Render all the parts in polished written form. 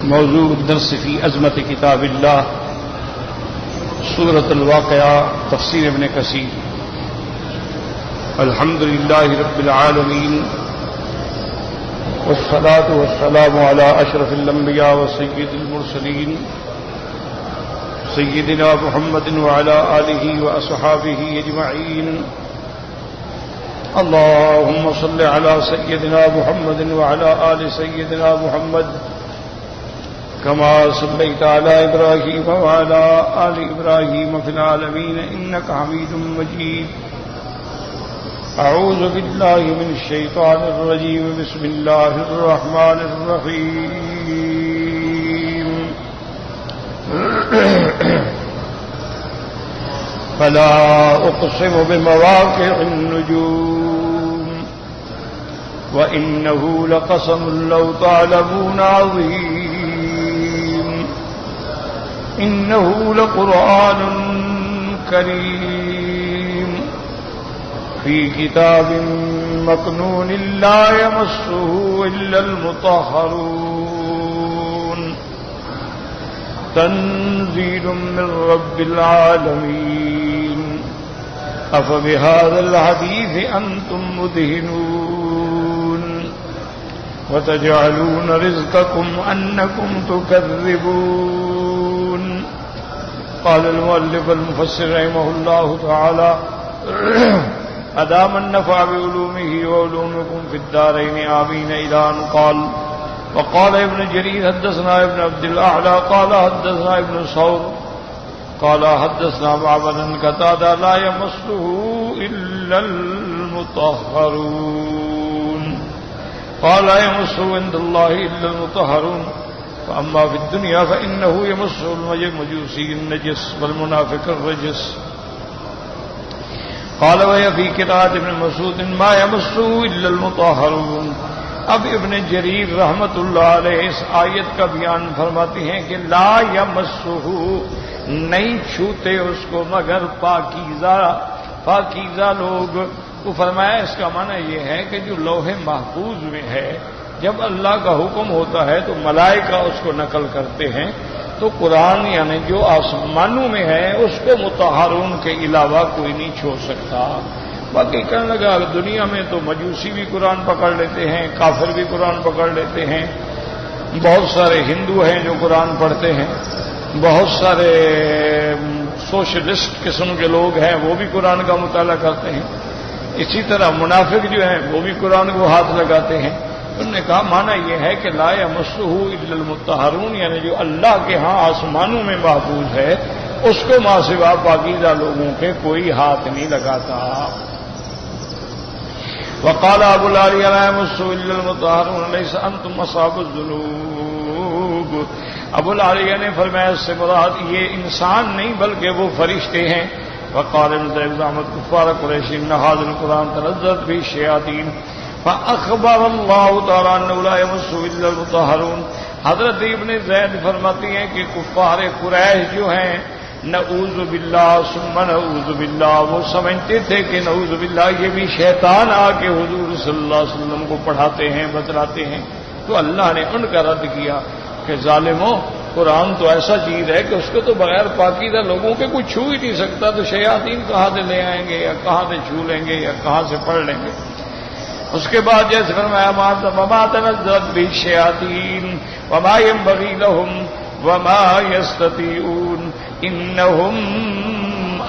موضوع الدرس في عظمت کتاب اللہ سورۃ الواقعہ تفسیر ابن کثیر. الحمد للہ رب العالمین والصلاة والسلام على اشرف الانبیاء وسید المرسلین سیدنا محمد وعلى آلہ واصحابہ اجمعین. اللهم صل على سيدنا محمد وعلى آل سيدنا محمد كما صليت على إبراهيم وعلى آل إبراهيم في العالمين إنك حميد مجيد. أعوذ بالله من الشيطان الرجيم. بسم الله الرحمن الرحيم. فلا أقسم بمواقع النجوم وإنه لقسم لو تعلمون عظيم. إنه لقرآن كريم في كتاب مكنون لا يمسه إلا المطهرون تنزيل من رب العالمين. أفبهذا الحديث أنتم مدهنون وتجعلون رزقكم أنكم تكذبون. قال المؤلف المفسر رحمه الله تعالى أدام النفع بعلومه وعلومكم في الدارين آمين. إلى أن قال وقال ابن جرير حدثنا ابن عبد الأعلى قال حدثنا ابن ثور قال حدثنا معبد قتادة لا يمسه إلا المطهرون قال لا يمسه عند الله إلا المطهرون. فأما في الدنيا فإنه يمسه المجوسي النجس والمنافق الرجس. قال وهي في قراءة ابن مسعود ما يمسه إلا المطهرون. اب ابن جریر رحمت اللہ علیہ اس آیت کا بیان فرماتے ہیں کہ لا یمسہ نہیں چھوتے اس کو مگر پاکیزہ لوگ. تو فرمایا اس کا معنی یہ ہے کہ جو لوح محفوظ میں ہے جب اللہ کا حکم ہوتا ہے تو ملائکہ اس کو نقل کرتے ہیں. تو قرآن یعنی جو آسمانوں میں ہے اس کو مطہرون کے علاوہ کوئی نہیں چھوڑ سکتا. باقی کہنے لگا دنیا میں تو مجوسی بھی قرآن پکڑ لیتے ہیں, کافر بھی قرآن پکڑ لیتے ہیں, بہت سارے ہندو ہیں جو قرآن پڑھتے ہیں, بہت سارے سوشلسٹ قسم کے لوگ ہیں وہ بھی قرآن کا مطالعہ کرتے ہیں. اسی طرح منافق جو ہیں وہ بھی قرآن کو ہاتھ لگاتے ہیں. انہوں نے کہا معنی یہ ہے کہ لا یمسہ الا المطہرون یعنی جو اللہ کے ہاں آسمانوں میں محفوظ ہے اس کو ماں سوا پاکیزہ لوگوں کے کوئی ہاتھ نہیں لگاتا. وقال ابو العالیہ لا یمسہ الا المطہرون لیس انتم اصحاب الذنوب. ابو العالیہ نے فرمایا اس سے مراد یہ انسان نہیں بلکہ وہ فرشتے ہیں. وقال ابن زعمت کفار قریش ان هذا القرآن تنزلت به الشیاطین فاخبر اللہ تعالی انه لا یمسہ الا المطہرون. حضرت ابن زید فرماتی ہیں کہ کفار قریش جو ہیں نعوذ باللہ ثم نعوذ باللہ وہ سمجھتے تھے کہ نعوذ باللہ یہ بھی شیطان آ کے حضور صلی اللہ علیہ وسلم کو پڑھاتے ہیں بتلاتے ہیں. تو اللہ نے ان کا رد کیا کہ ظالموں قرآن تو ایسا چیز ہے کہ اس کو تو بغیر پاکیزہ لوگوں کے کوئی چھو ہی نہیں سکتا. تو شیاطین کہاں سے لے آئیں گے یا کہاں سے چھو لیں گے یا کہاں سے پڑھ لیں گے. اس کے بعد جیسے فرمایا وما تنزلت به الشیاطین وما ينبغي لهم وما يستطيعون انهم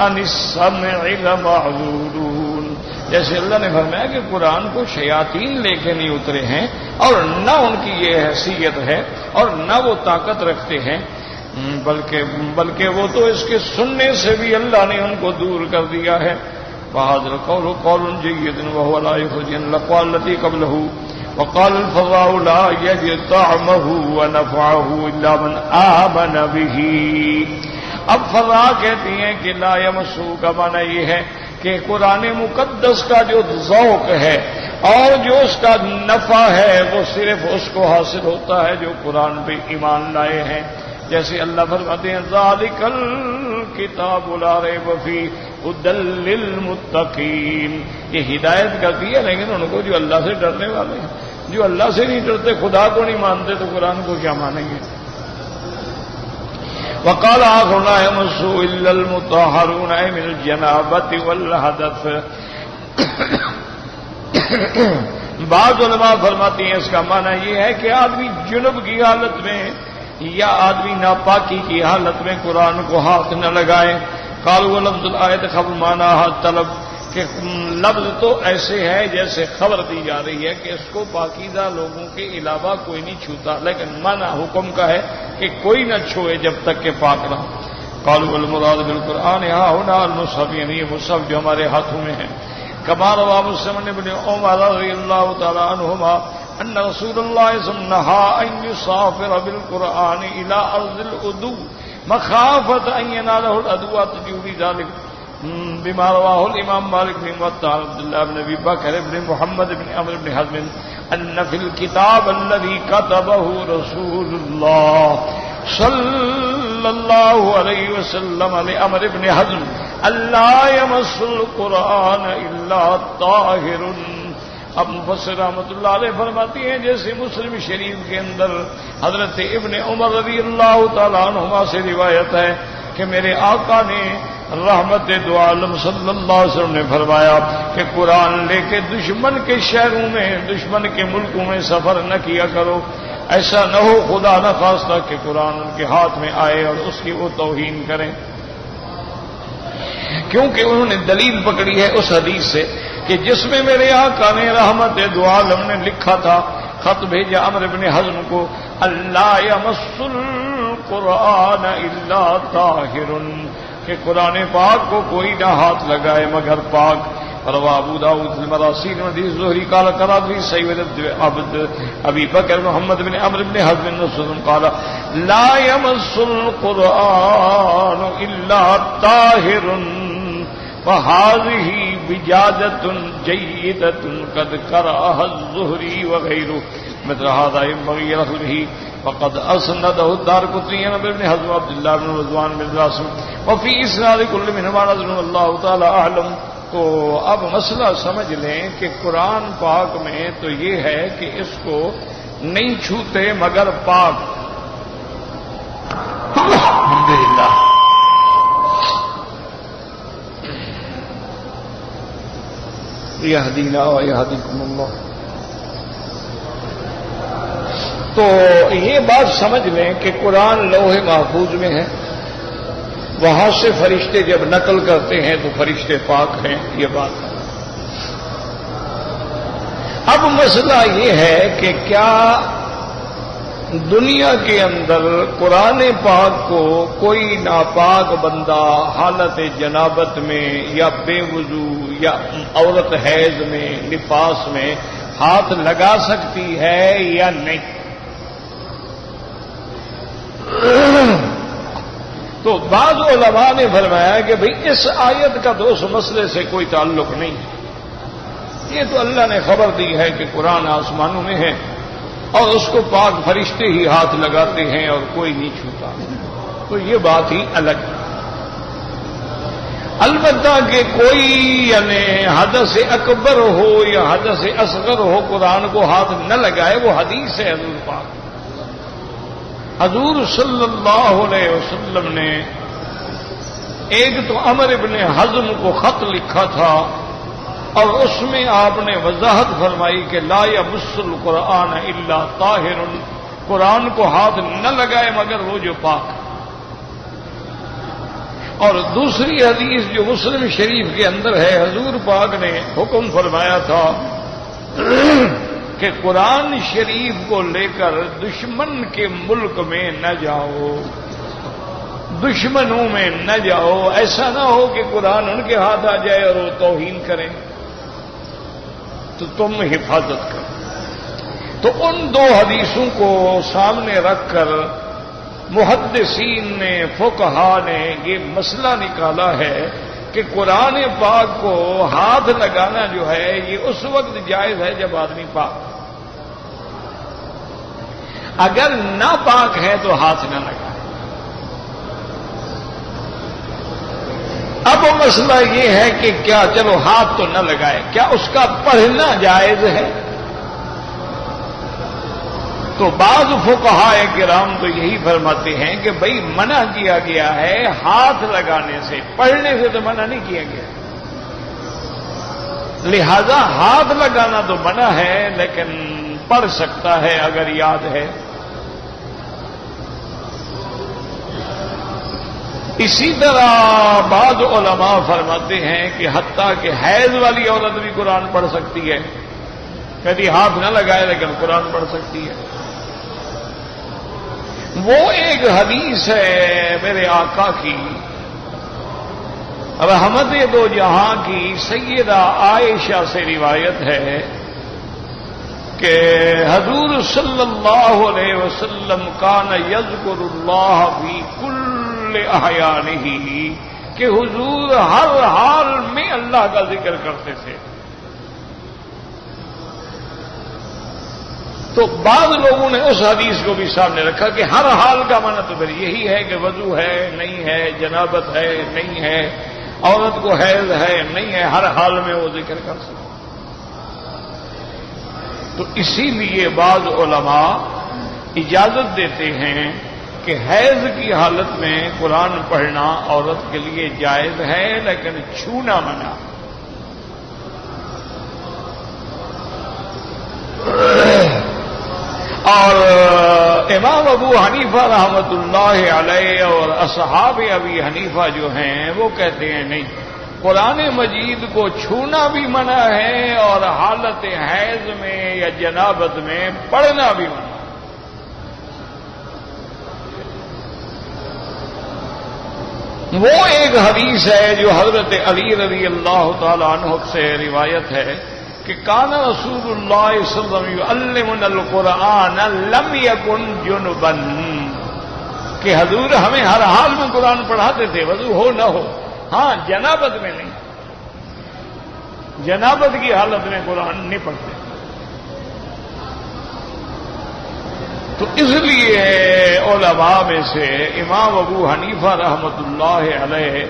عن السمع لمعذورون. جیسے اللہ نے فرمایا کہ قرآن کو شیاطین لے کے نہیں اترے ہیں اور نہ ان کی یہ حیثیت ہے اور نہ وہ طاقت رکھتے ہیں بلکہ وہ تو اس کے سننے سے بھی اللہ نے ان کو دور کر دیا ہے. وهذا القول قول جيد وهو لا يخرج الاقوال التي قبله. وقال الفراء لا يجد طعمه ونفعه الا من آمن به. اب فراء کہتی ہیں کہ لا یمسہ کا معنی یہ ہے کہ قرآن مقدس کا جو ذوق ہے اور جو اس کا نفع ہے وہ صرف اس کو حاصل ہوتا ہے جو قرآن پہ ایمان لائے ہیں. جیسے اللہ فرماتے ہیں ذالک الکتاب لا ریب فیہ ہدی للمتقین. یہ ہدایت کرتی ہے لیکن ان کو جو اللہ سے ڈرنے والے ہیں. جو اللہ سے نہیں ڈرتے خدا کو نہیں مانتے تو قرآن کو کیا مانیں گے. وقال آخر لا يمسه إلا المطهرون من الجنابة والحدث. بعض علماء فرماتے ہیں اس کا معنی یہ ہے کہ آدمی جنب کی حالت میں یا آدمی ناپاکی کی حالت میں قرآن کو ہاتھ نہ لگائے. قالوا لفظ الآیت خبر معنی طلب، کہ لفظ تو ایسے ہے جیسے خبر دی جا رہی ہے کہ اس کو پاکیزہ لوگوں کے علاوہ کوئی نہیں چھوتا، لیکن معنی حکم کا ہے کہ کوئی نہ چھوئے جب تک کہ پاک نہ. قالوا المراد بالقرآن ها هنا المصحف، یعنی مصحف جو ہمارے ہاتھوں میں ہے. كما روى مسلم بن عمر رضي الله تعالى عنهما أن رسول الله صلى الله عليه وسلم نهى أن يسافر بالقرآن إلى أرض العدو مخافة أن يناله العدو تجوب ذلك، بما رواه الإمام مالك بن موطأ عبد الله بن أبي بكر بن محمد بن عمرو بن حزم أن في الكتاب الذي كتبه رسول الله صلى الله عليه وسلم لعمرو بن حزم ألا يمس القرآن إلا طاهر. اب مفسر رحمۃ اللہ علیہ فرماتی ہیں جیسے مسلم شریف کے اندر حضرت ابن عمر رضی اللہ تعالیٰ عنہما سے روایت ہے کہ میرے آقا نے رحمت دو عالم صلی اللہ علیہ وسلم نے فرمایا کہ قرآن لے کے دشمن کے شہروں میں، دشمن کے ملکوں میں سفر نہ کیا کرو. ایسا نہ ہو خدا نہ خواستہ کہ قرآن ان کے ہاتھ میں آئے اور اس کی وہ توہین کریں، کیونکہ انہوں نے دلیل پکڑی ہے اس حدیث سے کہ جس میں میرے آقا نے رحمت دو عالم نے لکھا تھا، خط بھیجا عمرو بن حزم کو، اللہ یمس القرآن الا طاہر، کہ قرآن پاک کو کوئی نہ ہاتھ لگائے مگر پاک. رواه ابو داود في المراسيل حديث الزهري قال قرات لي سيد عبد ابي بكر محمد بن عمرو بن حزم النصر قال لا يمس القرآن الا طاهر وهذه بجادة جيدة قد قرأها الزهري وغيره مثل هذا ينبغي رفعه. وقد اسنده الدارقطني عن ابن حزم عبد الله بن رضوان بن راسم وفي اسناد كل منهما نظر الله تعالى اعلم. تو اب مسئلہ سمجھ لیں کہ قرآن پاک میں تو یہ ہے کہ اس کو نہیں چھوتے مگر پاک. الحمدللہ. یہدینا ویہدیکم اللہ. تو یہ بات سمجھ لیں کہ قرآن لوح محفوظ میں ہے، وہاں سے فرشتے جب نقل کرتے ہیں تو فرشتے پاک ہیں، یہ بات ہے. اب مسئلہ یہ ہے کہ کیا دنیا کے اندر قرآن پاک کو کوئی ناپاک بندہ حالت جنابت میں یا بے وضو یا عورت حیض میں نفاس میں ہاتھ لگا سکتی ہے یا نہیں؟ تو بعض علماء نے فرمایا کہ بھئی اس آیت کا تو اس مسئلے سے کوئی تعلق نہیں ہے. یہ تو اللہ نے خبر دی ہے کہ قرآن آسمانوں میں ہے اور اس کو پاک فرشتے ہی ہاتھ لگاتے ہیں اور کوئی نہیں چھوتا، تو یہ بات ہی الگ ہے. البتہ کہ کوئی یعنی حدث اکبر ہو یا حدث اصغر ہو قرآن کو ہاتھ نہ لگائے، وہ حدیث ہے حضور پاک. حضور صلی اللہ علیہ وسلم نے ایک تو عمرو بن حزم کو خط لکھا تھا اور اس میں آپ نے وضاحت فرمائی کہ لا یمس القرآن الا طاہر، قرآن کو ہاتھ نہ لگائے مگر وہ جو پاک. اور دوسری حدیث جو مسلم شریف کے اندر ہے، حضور پاک نے حکم فرمایا تھا کہ قرآن شریف کو لے کر دشمن کے ملک میں نہ جاؤ، دشمنوں میں نہ جاؤ. ایسا نہ ہو کہ قرآن ان کے ہاتھ آ جائے اور وہ توہین کریں، تو تم حفاظت کرو. تو ان دو حدیثوں کو سامنے رکھ کر محدثین نے، فقہا نے یہ مسئلہ نکالا ہے کہ قرآن پاک کو ہاتھ لگانا جو ہے یہ اس وقت جائز ہے جب آدمی پاک. اگر نہ پاک ہے تو ہاتھ نہ لگائے. اب مسئلہ یہ ہے کہ کیا چلو ہاتھ تو نہ لگائے، کیا اس کا پڑھنا جائز ہے؟ تو بعض فقہائے کرام تو یہی فرماتے ہیں کہ بھئی منع کیا گیا ہے ہاتھ لگانے سے، پڑھنے سے تو منع نہیں کیا گیا، لہذا ہاتھ لگانا تو منع ہے لیکن پڑھ سکتا ہے اگر یاد ہے۔ اسی طرح بعض علماء فرماتے ہیں کہ حتیٰ کہ حیض والی عورت بھی قرآن پڑھ سکتی ہے، کبھی ہاتھ نہ لگائے لیکن قرآن پڑھ سکتی ہے۔ وہ ایک حدیث ہے میرے آقا کی، رحمت دو جہاں کی سیدہ عائشہ سے روایت ہے کہ حضور صلی اللہ علیہ وسلم کان یذکر اللہ فی کل احیانہ، کہ حضور ہر حال میں اللہ کا ذکر کرتے تھے۔ تو بعض لوگوں نے اس حدیث کو بھی سامنے رکھا کہ ہر حال کا معنی تو پھر یہی ہے کہ وضو ہے نہیں ہے، جنابت ہے نہیں ہے، عورت کو حیض ہے نہیں ہے، ہر حال میں وہ ذکر کر سکتے۔ تو اسی لیے بعض علماء اجازت دیتے ہیں کہ حیض کی حالت میں قرآن پڑھنا عورت کے لیے جائز ہے لیکن چھونا منع۔ اور امام ابو حنیفہ رحمۃ اللہ علیہ اور اصحاب ابی حنیفہ جو ہیں وہ کہتے ہیں نہیں، قرآن مجید کو چھونا بھی منع ہے اور حالت حیض میں یا جنابت میں پڑھنا بھی منع ہے۔ وہ ایک حدیث ہے جو حضرت علی رضی اللہ تعالی عنہ سے روایت ہے کہ کان رسول اللہ صلی اللہ علیہ وسلم یعلمنا القرآن لم یکن جنبا، کہ حضور ہمیں ہر حال میں قرآن پڑھاتے تھے، وضو ہو نہ ہو، ہاں جنابت میں نہیں، جنابت کی حالت میں قرآن نہیں پڑھتے۔ تو اس لیے علماء میں سے امام ابو حنیفہ رحمۃ اللہ علیہ،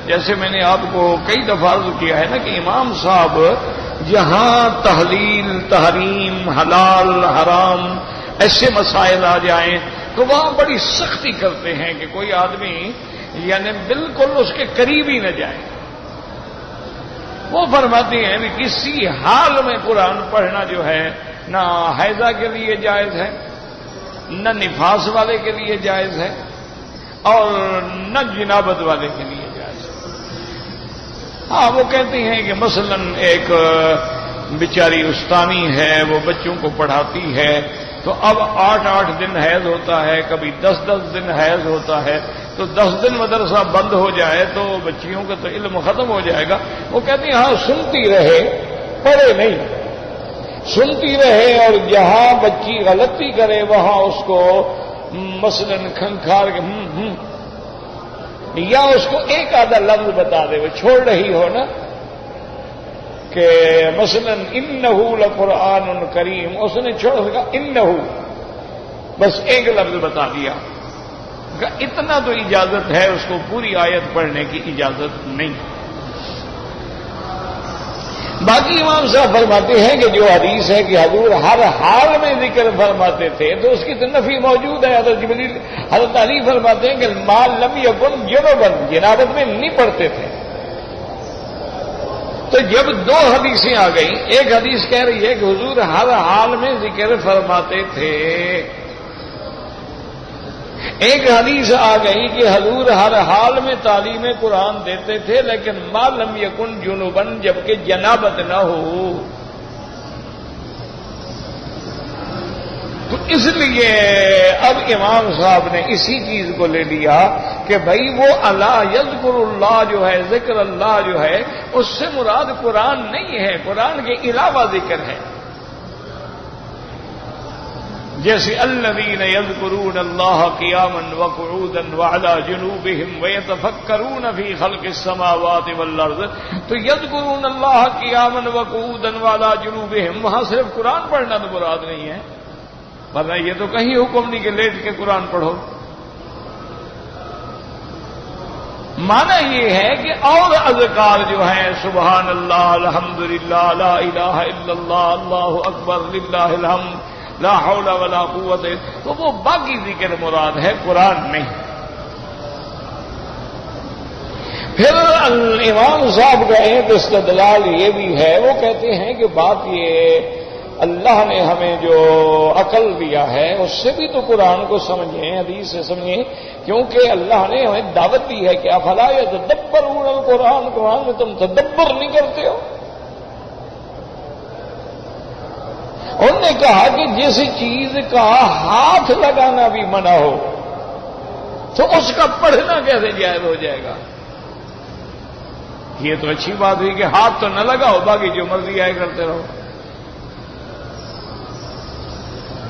جیسے میں نے آپ کو کئی دفعہ عرض کیا ہے نا کہ امام صاحب جہاں تحلیل تحریم حلال حرام ایسے مسائل آ جائیں تو وہاں بڑی سختی کرتے ہیں کہ کوئی آدمی یعنی بالکل اس کے قریب ہی نہ جائے۔ وہ فرماتے ہیں کہ کسی حال میں قرآن پڑھنا جو ہے نہ حیضہ کے لیے جائز ہے، نہ نفاس والے کے لیے جائز ہے، اور نہ جنابت والے کے لیے جائز ہے۔ ہاں وہ کہتے ہیں کہ مثلا ایک بیچاری استانی ہے، وہ بچوں کو پڑھاتی ہے، تو اب 8 دن حیض ہوتا ہے، کبھی 10 دن حیض ہوتا ہے، تو 10 دن مدرسہ بند ہو جائے تو بچیوں کا تو علم ختم ہو جائے گا۔ وہ کہتے ہیں ہاں سنتی رہے، پڑھے نہیں، سنتی رہے، اور جہاں بچی غلطی کرے وہاں اس کو مثلا کھنکھار کے یا اس کو ایک آدھا لفظ بتا دے، وہ چھوڑ رہی ہو نا کہ مثلا انہ لقرآن کریم، اس نے چھوڑ سکا انہ، بس ایک لفظ بتا دیا، اتنا تو اجازت ہے، اس کو پوری آیت پڑھنے کی اجازت نہیں۔ باقی امام صاحب فرماتے ہیں کہ جو حدیث ہے کہ حضور ہر حال میں ذکر فرماتے تھے تو اس کی تو نفی موجود ہے۔ حضرت علی فرماتے ہیں کہ ما لم یکن جنبا، جنابت میں نہیں پڑھتے تھے۔ تو جب 2 حدیثیں آ گئیں، ایک حدیث کہہ رہی ہے کہ حضور ہر حال میں ذکر فرماتے تھے، ایک حدیث آ گئی کہ حضور ہر حال میں تعلیم قرآن دیتے تھے لیکن ما لم یکن جنبا، جبکہ جنابت نہ ہو۔ تو اس لیے اب امام صاحب نے اسی چیز کو لے لیا کہ بھائی وہ اللہ یذکر اللہ جو ہے، ذکر اللہ جو ہے، اس سے مراد قرآن نہیں ہے، قرآن کے علاوہ ذکر ہے۔ جیسے الذین یذکرون اللہ قیاما وقعودا وعلی جنوبہم ویتفکرون فی خلق السماوات والارض، تو یذکرون اللہ قیاما وقعودا وعلی جنوبہم، وہاں صرف قرآن پڑھنا تو مراد نہیں ہے، ورنہ یہ تو کہیں حکم نہیں کہ لیٹ کے قرآن پڑھو۔ معنی یہ ہے کہ اور اذکار جو ہیں سبحان اللہ الحمدللہ لا الہ الا اللہ اللہ اکبر للہ الحمد، لا حول ولا قوت، تو وہ باقی ذکر مراد ہے، قرآن نہیں۔ پھر امام صاحب کا ایک استدلال یہ بھی ہے، وہ کہتے ہیں کہ بات یہ اللہ نے ہمیں جو عقل دیا ہے اس سے بھی تو قرآن کو سمجھیں، حدیث سے سمجھیں، کیونکہ اللہ نے ہمیں دعوت دی ہے کہ افلا یتدبرون القرآن، قرآن میں تم تدبر نہیں کرتے ہو۔ انہوں نے کہا کہ جس چیز کا ہاتھ لگانا بھی منع ہو تو اس کا پڑھنا کیسے جائز ہو جائے گا؟ یہ تو اچھی بات ہوئی کہ ہاتھ تو نہ لگاؤ، باقی جو مرضی آئے کرتے رہو۔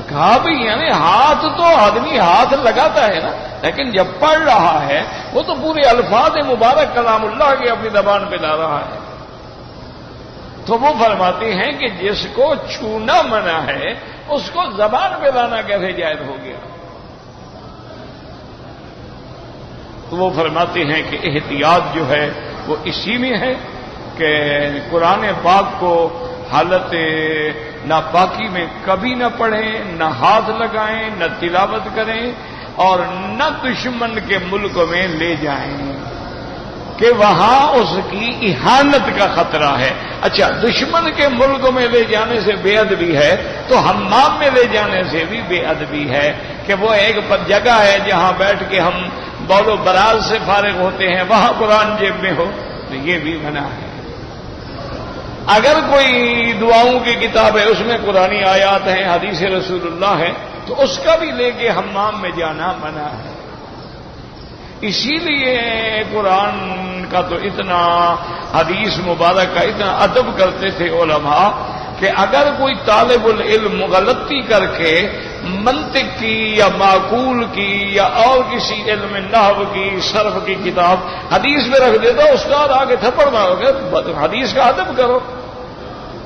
کہا بھی یعنی ہاتھ تو آدمی ہاتھ لگاتا ہے نا، لیکن جب پڑھ رہا ہے وہ تو پورے الفاظ مبارک کلام اللہ کے اپنی زبان پہ لا رہا ہے۔ تو وہ فرماتے ہیں کہ جس کو چھونا منع ہے اس کو زبان پہ لانا کیسے جائز ہو گیا؟ تو وہ فرماتے ہیں کہ احتیاط جو ہے وہ اسی میں ہے کہ قرآن پاک کو حالت ناپاکی میں کبھی نہ پڑھیں، نہ ہاتھ لگائیں، نہ تلاوت کریں، اور نہ دشمن کے ملک میں لے جائیں کہ وہاں اس کی اہانت کا خطرہ ہے۔ اچھا، دشمن کے ملک میں لے جانے سے بے ادبی ہے تو حمام میں لے جانے سے بھی بے ادبی ہے کہ وہ ایک جگہ ہے جہاں بیٹھ کے ہم بول و براز سے فارغ ہوتے ہیں، وہاں قرآن جیب میں ہو تو یہ بھی منع ہے۔ اگر کوئی دعاؤں کی کتاب ہے اس میں قرآنی آیات ہیں، حدیث رسول اللہ ہے، تو اس کا بھی لے کے حمام میں جانا منع ہے۔ اسی لیے قرآن کا تو اتنا، حدیث مبارک کا اتنا ادب کرتے تھے علماء کہ اگر کوئی طالب العلم غلطی کر کے منطق کی یا معقول کی یا اور کسی علم نحو کی، صرف کی کتاب حدیث میں رکھ دیتا، استاد آگے تھپڑ مارو گے، حدیث کا ادب کرو،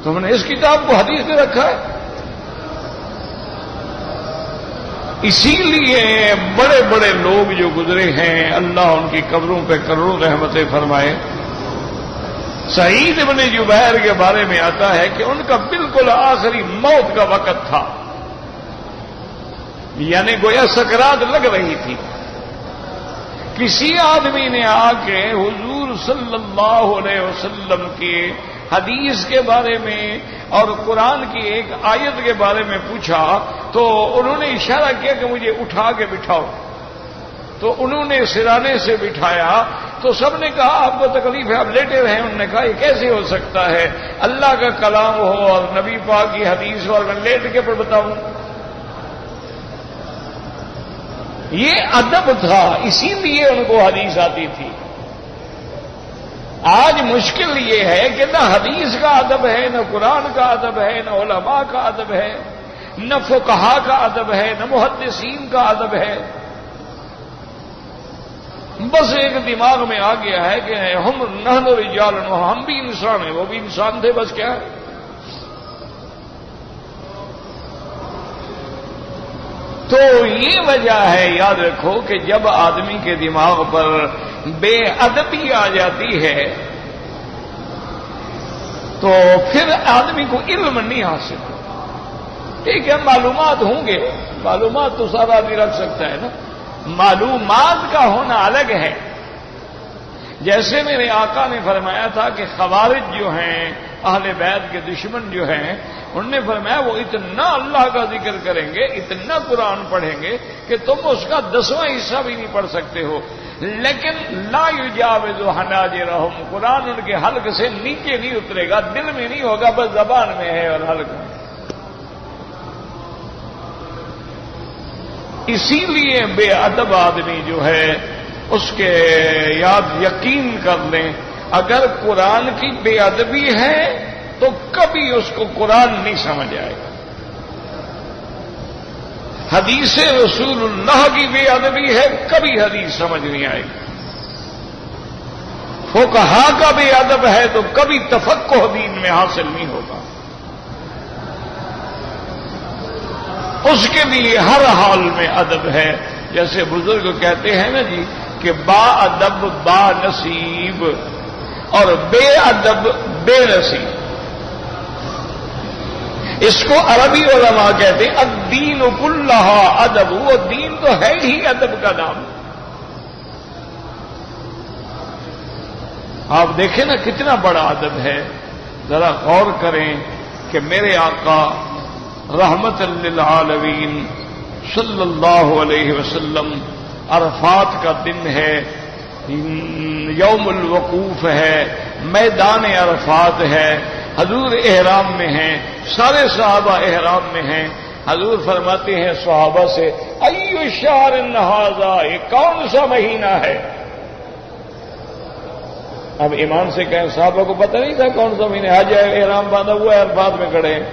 تم نے اس کتاب کو حدیث میں رکھا ہے۔ اسی لیے بڑے بڑے لوگ جو گزرے ہیں، اللہ ان کی قبروں پہ کروڑوں رحمتیں فرمائے۔ سعید ابن جبیر کے بارے میں آتا ہے کہ ان کا بالکل آخری موت کا وقت تھا، یعنی گویا سکرات لگ رہی تھی۔ کسی آدمی نے آ کے حضور صلی اللہ علیہ وسلم کی حدیث کے بارے میں اور قرآن کی ایک آیت کے بارے میں پوچھا تو انہوں نے اشارہ کیا کہ مجھے اٹھا کے بٹھاؤ، تو انہوں نے سرانے سے بٹھایا تو سب نے کہا آپ کو تکلیف ہے، آپ لیٹے رہے۔ انہوں نے کہا یہ کیسے ہو سکتا ہے، اللہ کا کلام ہو اور نبی پاک کی حدیث ہو اور میں لیٹ کے پر بتاؤں؟ یہ ادب تھا، اسی لیے ان کو حدیث آتی تھی۔ آج مشکل یہ ہے کہ نہ حدیث کا ادب ہے، نہ قرآن کا ادب ہے، نہ علماء کا ادب ہے، نہ فقہاء کا ادب ہے، نہ محدثین کا ادب ہے۔ بس ایک دماغ میں آ گیا ہے کہ ہم نحن رجال، ہم بھی انسان ہیں، وہ بھی انسان تھے، بس کیا ہے۔ تو یہ وجہ ہے، یاد رکھو کہ جب آدمی کے دماغ پر بے ادبی آ جاتی ہے تو پھر آدمی کو علم نہیں حاصل۔ ٹھیک ہے، معلومات ہوں گے، معلومات تو سارا آدمی رکھ سکتا ہے نا، معلومات کا ہونا الگ ہے۔ جیسے میرے آقا نے فرمایا تھا کہ خوارج جو ہیں، اہل بیت کے دشمن جو ہیں، انہوں نے فرمایا وہ اتنا اللہ کا ذکر کریں گے، اتنا قرآن پڑھیں گے کہ تم اس کا 10واں حصہ بھی نہیں پڑھ سکتے ہو، لیکن لا یجاوز حناجرہم، قرآن ان کے حلق سے نیچے نہیں اترے گا، دل میں نہیں ہوگا، بس زبان میں ہے اور حلق میں۔ اسی لیے بے ادب آدمی جو ہے اس کے یاد یقین کر لیں، اگر قرآن کی بے ادبی ہے تو کبھی اس کو قرآن نہیں سمجھ آئے گا۔ حدیث رسول اللہ کی بے ادبی ہے، کبھی حدیث سمجھ نہیں آئے گی۔ فقہاء کا بے ادب ہے تو کبھی تفقہ دین میں حاصل نہیں ہوگا۔ اس کے لیے ہر حال میں ادب ہے، جیسے بزرگ کہتے ہیں نا جی کہ با ادب با نصیب اور بے ادب بے نصیب۔ اس کو عربی علماء کہتے ہیں الدین کلہ ادب، وہ دین تو ہے ہی ادب کا نام۔ آپ دیکھیں نا کتنا بڑا ادب ہے، ذرا غور کریں کہ میرے آقا رحمت للعالمین صلی اللہ علیہ وسلم، عرفات کا دن ہے، یوم الوقوف ہے، میدان عرفات ہے، حضور احرام میں ہیں، سارے صحابہ احرام میں ہیں۔ حضور فرماتے ہیں صحابہ سے ایو شہر ھذا، یہ کون سا مہینہ ہے؟ اب ایمان سے کہیں صحابہ کو پتہ نہیں تھا کون سا مہینہ، حج احرام باندھا ہوا ہے، عرفات میں کھڑے ہیں،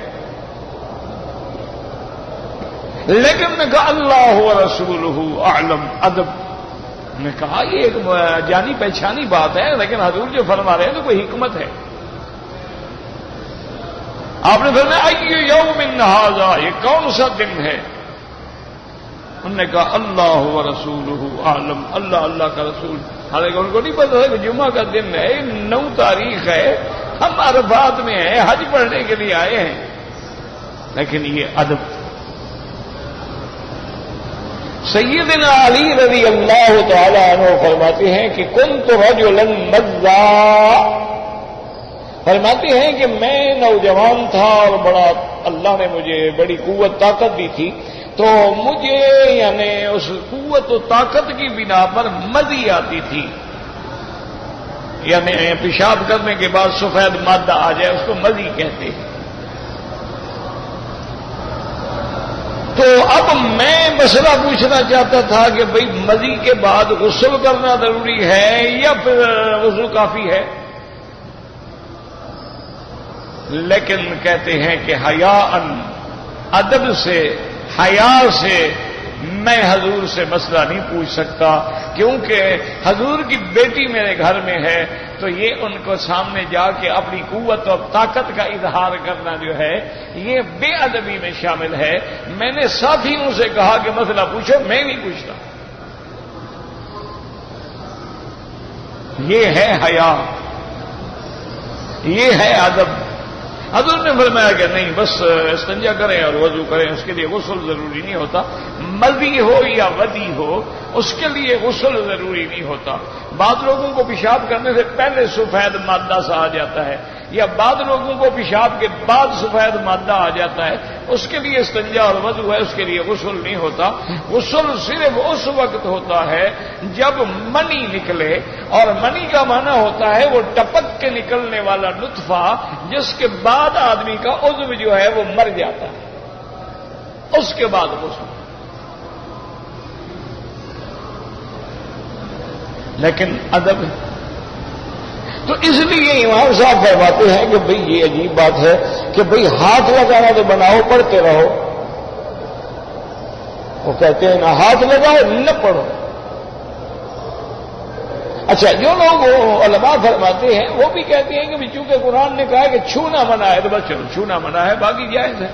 لیکن نے کہا اللہ ورسولہ اعلم، ادب نے کہا یہ ایک جانی پہچانی بات ہے، لیکن حضور جو فرما رہے ہیں تو کوئی حکمت ہے۔ آپ نے فرمایا ایو یوم ھذا، یہ کون سا دن ہے؟ انہوں نے کہا اللہ ورسولہ اعلم، اللہ اللہ کا رسول، حالانکہ ان کو نہیں پتا تھا کہ جمعہ کا دن ہے، 9 تاریخ ہے، ہم عرفات میں ہیں، حج پڑھنے کے لیے آئے ہیں، لیکن یہ ادب۔ سیدنا علی رضی اللہ تعالی عنہ فرماتے ہیں کہ کنت رجلا مزا، فرماتے ہیں کہ میں نوجوان تھا اور بڑا اللہ نے مجھے بڑی قوت طاقت دی تھی، تو مجھے یعنی اس قوت و طاقت کی بنا پر مزی آتی تھی، یعنی پیشاب کرنے کے بعد سفید مادہ آ جائے اس کو مزی کہتے ہیں۔ تو اب میں مسئلہ پوچھنا چاہتا تھا کہ بھئی مزی کے بعد غسل کرنا ضروری ہے یا پھر وضو کافی ہے؟ لیکن کہتے ہیں کہ حیاءً، ادب سے، حیا سے میں حضور سے مسئلہ نہیں پوچھ سکتا، کیونکہ حضور کی بیٹی میرے گھر میں ہے، تو یہ ان کو سامنے جا کے اپنی قوت اور طاقت کا اظہار کرنا جو ہے یہ بے ادبی میں شامل ہے۔ میں نے ساتھیوں سے کہا کہ مسئلہ پوچھو، میں نہیں پوچھتا۔ یہ ہے حیا، یہ ہے ادب۔ حضور نے فرمایا کہ نہیں، بس استنجا کریں اور وضو کریں، اس کے لیے غسل ضروری نہیں ہوتا، مزی ہو یا ودی ہو اس کے لیے غسل ضروری نہیں ہوتا۔ بعض لوگوں کو پیشاب کرنے سے پہلے سفید مادہ سا آ جاتا ہے، یا بعض لوگوں کو پیشاب کے بعد سفید مادہ آ جاتا ہے، اس کے لیے استنجا اور وضو ہے، اس کے لیے غسل نہیں ہوتا۔ غسل صرف اس وقت ہوتا ہے جب منی نکلے، اور منی کا معنی ہوتا ہے وہ ٹپک کے نکلنے والا نطفہ جس کے بعد آدمی کا عضو جو ہے وہ مر جاتا ہے، اس کے بعد غسل۔ لیکن ادب، تو اس لیے امام صاحب فرماتے ہیں کہ بھئی یہ عجیب بات ہے کہ بھئی ہاتھ لگانا تو بناؤ، پڑھتے رہو۔ وہ کہتے ہیں نہ ہاتھ لگاؤ نہ پڑھو۔ اچھا، جو لوگ علماء فرماتے ہیں وہ بھی کہتے ہیں کہ چونکہ قرآن نے کہا کہ چھونا منع ہے تو بس چلو چھونا منع ہے، باقی جائز ہے۔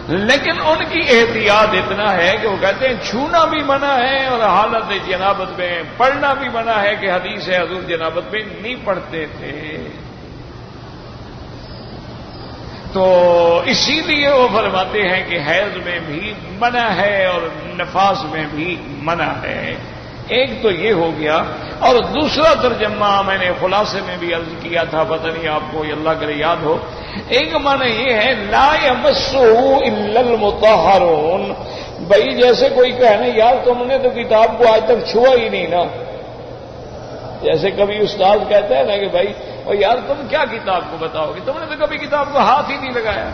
لیکن ان کی احتیاط اتنا ہے کہ وہ کہتے ہیں چھونا بھی منع ہے اور حالت جنابت میں پڑھنا بھی منع ہے، کہ حدیث ہے حضور جنابت میں نہیں پڑھتے تھے۔ تو اسی لیے وہ فرماتے ہیں کہ حیض میں بھی منع ہے اور نفاس میں بھی منع ہے۔ ایک تو یہ ہو گیا، اور دوسرا ترجمہ میں نے خلاصے میں بھی عرض کیا تھا، پتہ نہیں آپ کو یہ اللہ کرے یاد ہو۔ ایک معنی یہ ہے لا یمسہ الا المطہرون، بھائی جیسے کوئی کہنے یار تم نے تو کتاب کو آج تک چھوا ہی نہیں نا، جیسے کبھی استاد کہتا ہے نا کہ بھائی اور یار تم کیا کتاب کو بتاؤ گے، تم نے تو کبھی کتاب کو ہاتھ ہی نہیں لگایا۔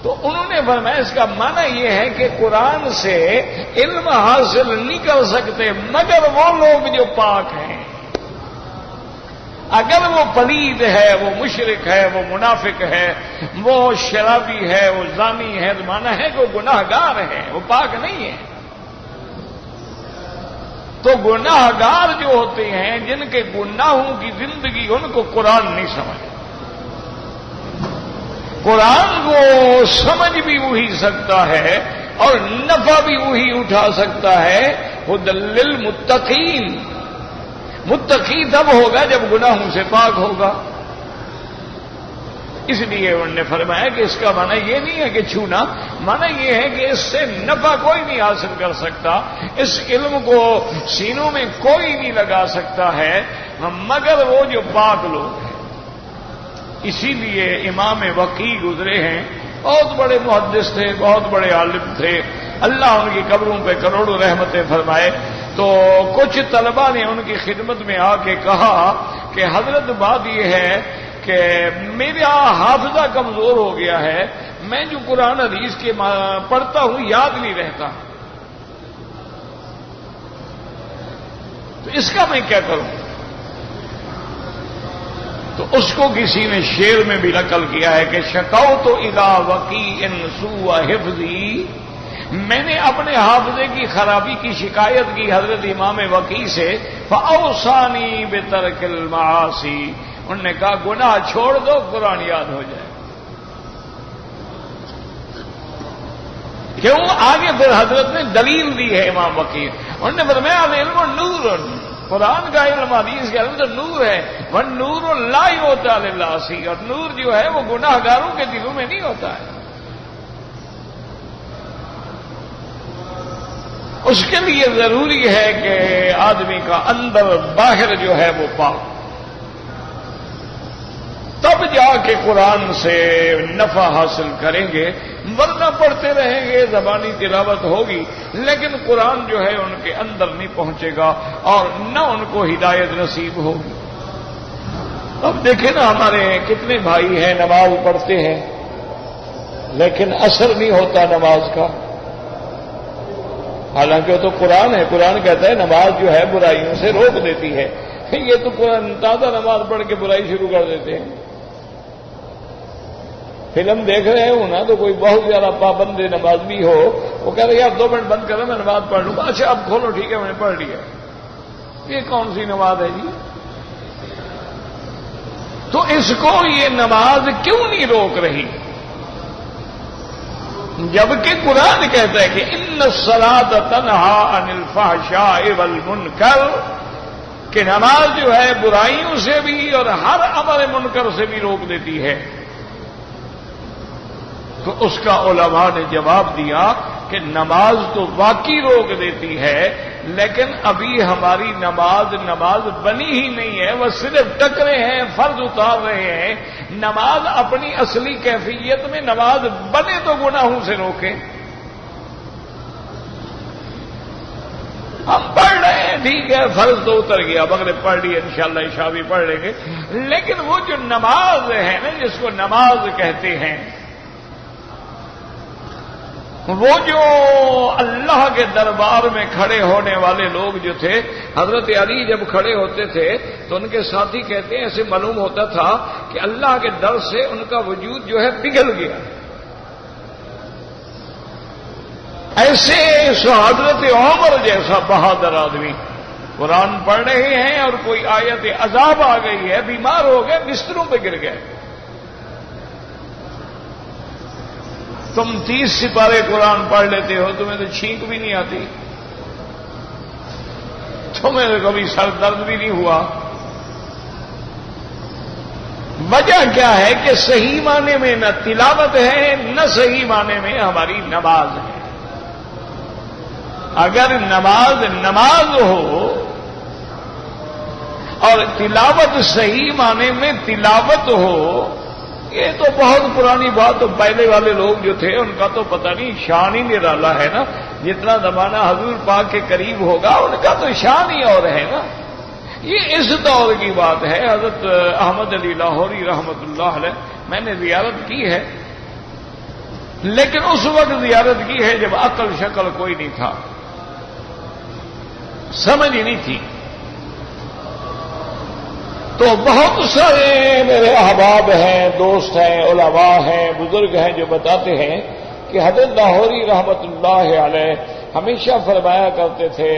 تو انہوں نے فرمایا اس کا معنی یہ ہے کہ قرآن سے علم حاصل نہیں کر سکتے مگر وہ لوگ جو پاک ہیں۔ اگر وہ پلید ہے، وہ مشرک ہے، وہ منافق ہے، وہ شرابی ہے، وہ زانی ہے، تو مانا ہے کہ وہ گناہ گار ہے، وہ پاک نہیں ہے۔ تو گناہ گار جو ہوتے ہیں جن کے گناہوں کی زندگی ان کو قرآن نہیں سمجھتا۔ قرآن کو سمجھ بھی وہی سکتا ہے اور نفع بھی وہی اٹھا سکتا ہے۔ ہدی للمتقین، متقی تب ہوگا جب گناہوں سے پاک ہوگا۔ اس لیے انہوں نے فرمایا کہ اس کا معنی یہ نہیں ہے کہ چھونا، معنی یہ ہے کہ اس سے نفع کوئی نہیں حاصل کر سکتا، اس علم کو سینوں میں کوئی نہیں لگا سکتا ہے مگر وہ جو پاک لوگ ہیں۔ اسی لیے امام وقی گزرے ہیں، بہت بڑے محدث تھے، بہت بڑے عالم تھے، اللہ ان کی قبروں پہ کروڑوں رحمتیں فرمائے۔ تو کچھ طلباء نے ان کی خدمت میں آ کے کہا کہ حضرت بات یہ ہے کہ میرا حافظہ کمزور ہو گیا ہے، میں جو قرآن حدیث کے پڑھتا ہوں یاد نہیں رہتا، تو اس کا میں کیا کروں؟ تو اس کو کسی نے شعر میں بھی نقل کیا ہے کہ شکوت الی وقیع سوء حفظی، میں نے اپنے حافظے کی خرابی کی شکایت کی حضرت امام وقیع سے، فاوصانی بترک المعاصی، انہوں نے کہا گناہ چھوڑ دو قرآن یاد ہو جائے۔ کیوں؟ آگے پھر حضرت نے دلیل دی ہے امام وقیع، انہوں نے فرمایا العلم نور، قرآن کا علم حدیث کا علم تو نور ہے، والنور لا یؤتی للعاصی، اور نور جو ہے وہ گناہ گاروں کے دلوں میں نہیں ہوتا ہے، اس کے لیے ضروری ہے کہ آدمی کا اندر باہر جو ہے وہ پاک، تب جا کے قرآن سے نفع حاصل کریں گے، ورنہ پڑھتے رہیں گے، زبانی تلاوت ہوگی لیکن قرآن جو ہے ان کے اندر نہیں پہنچے گا اور نہ ان کو ہدایت نصیب ہوگی۔ اب دیکھیں نا ہمارے کتنے بھائی ہیں نماز پڑھتے ہیں لیکن اثر نہیں ہوتا نماز کا، حالانکہ وہ تو قرآن ہے، قرآن کہتا ہے نماز جو ہے برائیوں سے روک دیتی ہے، یہ تو قرآن تازہ نماز پڑھ کے برائی شروع کر دیتے ہیں۔ فلم دیکھ رہے ہو نا تو کوئی بہت زیادہ پابند نماز بھی ہو، وہ کہہ رہے ہیں آپ 2 منٹ بند کرو میں نماز پڑھ لوں گا، اچھا اب کھولو ٹھیک ہے میں نے پڑھ لیا، یہ کون سی نماز ہے جی؟ تو اس کو یہ نماز کیوں نہیں روک رہی؟ جبکہ قرآن کہتا ہے کہ ان الصلاۃ تنہی عن الفحشاء والمنکر، کہ نماز جو ہے برائیوں سے بھی اور ہر امر منکر سے بھی روک دیتی ہے۔ تو اس کا علماء نے جواب دیا کہ نماز تو واقعی روک دیتی ہے لیکن ابھی ہماری نماز بنی ہی نہیں ہے، وہ صرف ٹکرے ہیں، فرض اتار رہے ہیں، نماز اپنی اصلی کیفیت میں نماز بنے تو گناہوں سے روکیں۔ ہم پڑھ رہے ہیں ٹھیک ہے، فرض تو اتر گیا، مغرب پڑھ لی، انشاءاللہ عشاء بھی پڑھ لیں گے، لیکن وہ جو نماز ہے نا جس کو نماز کہتے ہیں، وہ جو اللہ کے دربار میں کھڑے ہونے والے لوگ جو تھے، حضرت علی جب کھڑے ہوتے تھے تو ان کے ساتھی کہتے ہیں ایسے معلوم ہوتا تھا کہ اللہ کے ڈر سے ان کا وجود جو ہے پگھل گیا۔ ایسے حضرت عمر جیسا بہادر آدمی قرآن پڑھ رہے ہیں اور کوئی آیت عذاب آ گئی ہے، بیمار ہو گئے، بستروں پہ گر گئے، تم 30 سپارے قرآن پڑھ لیتے ہو، تمہیں تو چھینک بھی نہیں آتی، تمہیں تو کبھی سر درد بھی نہیں ہوا۔ وجہ کیا ہے کہ صحیح معنی میں نہ تلاوت ہے نہ صحیح معنی میں ہماری نماز ہے۔ اگر نماز ہو اور تلاوت صحیح معنی میں تلاوت ہو، یہ تو بہت پرانی بات، تو پہلے والے لوگ جو تھے ان کا تو پتہ نہیں، شان ہی نرالا ہے نا، جتنا زمانہ حضور پاک کے قریب ہوگا ان کا تو شان ہی اور ہے نا۔ یہ اس دور کی بات ہے۔ حضرت احمد علی لاہوری رحمت اللہ علیہ میں نے زیارت کی ہے، لیکن اس وقت زیارت کی ہے جب عقل شکل کوئی نہیں تھا، سمجھ ہی نہیں تھی۔ تو بہت سارے میرے احباب ہیں، دوست ہیں، علماء ہیں، بزرگ ہیں جو بتاتے ہیں کہ حضرت لاہوری رحمت اللہ علیہ ہمیشہ فرمایا کرتے تھے